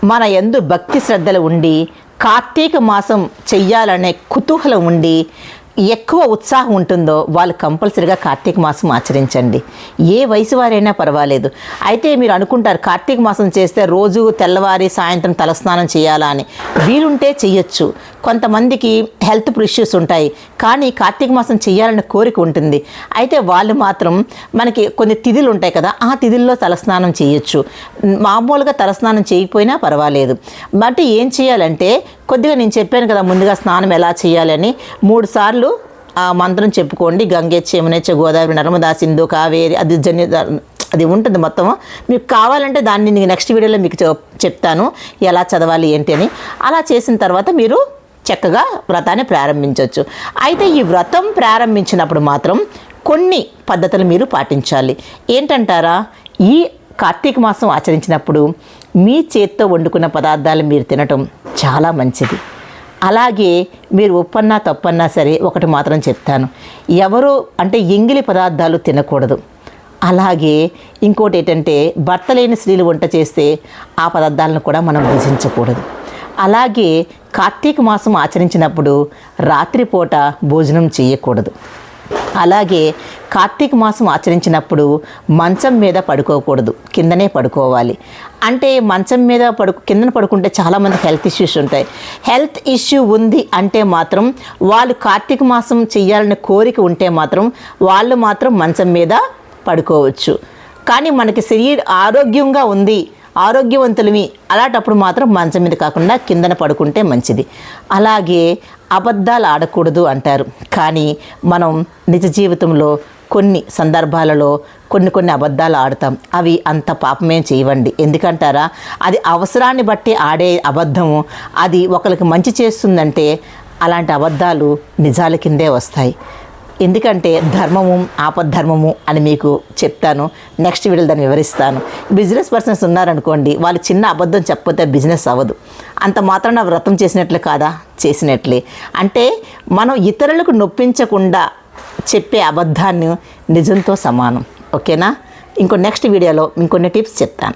మన యందు భక్తి శ్రద్ధలు ఉండి కార్తీక మాసం చెయ్యాలనే కుతూహలం ఉండి ఎక్కువ ఉత్సాహం ఉంటుందో వాళ్ళు కంపల్సరీగా కార్తీక మాసం ఆచరించండి. ఏ వయసు వారైనా పర్వాలేదు. అయితే మీరు అనుకుంటారు కార్తీక మాసం చేస్తే రోజు తెల్లవారి సాయంత్రం తలస్నానం చేయాలా అని. వీలుంటే చెయ్యొచ్చు. కొంతమందికి హెల్త్ ఇష్యూస్ ఉంటాయి, కానీ కార్తీక మాసం చేయాలనే కోరిక ఉంటుంది. అయితే వాళ్ళు మాత్రం మనకి కొన్ని తిథులు ఉంటాయి కదా, ఆ తిథుల్లో తలస్నానం చేయొచ్చు. మామూలుగా తలస్నానం చేయకపోయినా పర్వాలేదు. బట్ ఏం చేయాలంటే కొద్దిగా నేను చెప్పాను కదా ముందుగా స్నానం ఎలా చేయాలని 3 సార్లు ఆ మంత్రం చెప్పుకోండి. గంగే యమునేచ గోదావరి నర్మదా సింధు కావేరి అది ఉంటుంది మొత్తం. మీకు కావాలంటే దాన్ని నేను నెక్స్ట్ వీడియోలో మీకు చెప్తాను ఎలా చదవాలి ఏంటి అని. అలా చేసిన తర్వాత మీరు చక్కగా వ్రతాన్ని ప్రారంభించవచ్చు. అయితే ఈ వ్రతం ప్రారంభించినప్పుడు మాత్రం కొన్ని పద్ధతులు మీరు పాటించాలి. ఏంటంటారా, ఈ కార్తీక మాసం ఆచరించినప్పుడు మీ చేత్తో వండుకున్న పదార్థాలు మీరు తినటం చాలా మంచిది. అలాగే మీరు ఒప్పన్నా తప్పన్నా సరే ఒకటి మాత్రం చెప్తాను, ఎవరు అంటే ఎంగిలి పదార్థాలు తినకూడదు. అలాగే ఇంకోటి ఏంటంటే భర్త లేని స్త్రీలు వంట చేస్తే ఆ పదార్థాలను కూడా మనం భుజించకూడదు. అలాగే కార్తీక మాసం ఆచరించినప్పుడు రాత్రిపూట భోజనం చేయకూడదు. అలాగే కార్తీక మాసం ఆచరించినప్పుడు మంచం మీద పడుకోకూడదు, కిందనే పడుకోవాలి. అంటే మంచం మీద కిందన పడుకుంటే చాలామంది హెల్త్ ఇష్యూస్ ఉంటాయి. హెల్త్ ఇష్యూ ఉంది అంటే మాత్రం వాళ్ళు కార్తీక మాసం చెయ్యాలనే కోరిక ఉంటే మాత్రం వాళ్ళు మాత్రం మంచం మీద పడుకోవచ్చు. కానీ మనకి ఆరోగ్యంగా ఉంది, ఆరోగ్యవంతులమి అలాంటప్పుడు మాత్రం మంచం మీద కాకుండా కిందన పడుకుంటే మంచిది. అలాగే అబద్ధాలు ఆడకూడదు అంటారు, కానీ మనం నిజ జీవితంలో కొన్ని సందర్భాలలో కొన్ని అబద్ధాలు ఆడతాం. అవి అంత పాపమేం చేయవండి. ఎందుకంటారా, అది అవసరాన్ని బట్టి ఆడే అబద్ధము అది ఒకరికి మంచి చేస్తుందంటే అలాంటి అబద్ధాలు నిజాల కిందే వస్తాయి. ఎందుకంటే ధర్మము ఆపద్ధర్మము అని మీకు చెప్తాను. నెక్స్ట్ వీడియోలో దాన్ని వివరిస్తాను. బిజినెస్ పర్సన్స్ ఉన్నారనుకోండి, వాళ్ళు చిన్న అబద్ధం చెప్పకపోతే బిజినెస్ అవ్వదు. అంత మాత్రాన వ్రతం చేసినట్లే కాదా, చేసినట్లే. అంటే మనం ఇతరులకు నొప్పించకుండా చెప్పే అబద్ధాన్ని నిజంతో సమానం. ఓకేనా? నెక్స్ట్ వీడియోలో ఇంకొన్ని టిప్స్ చెప్తాను.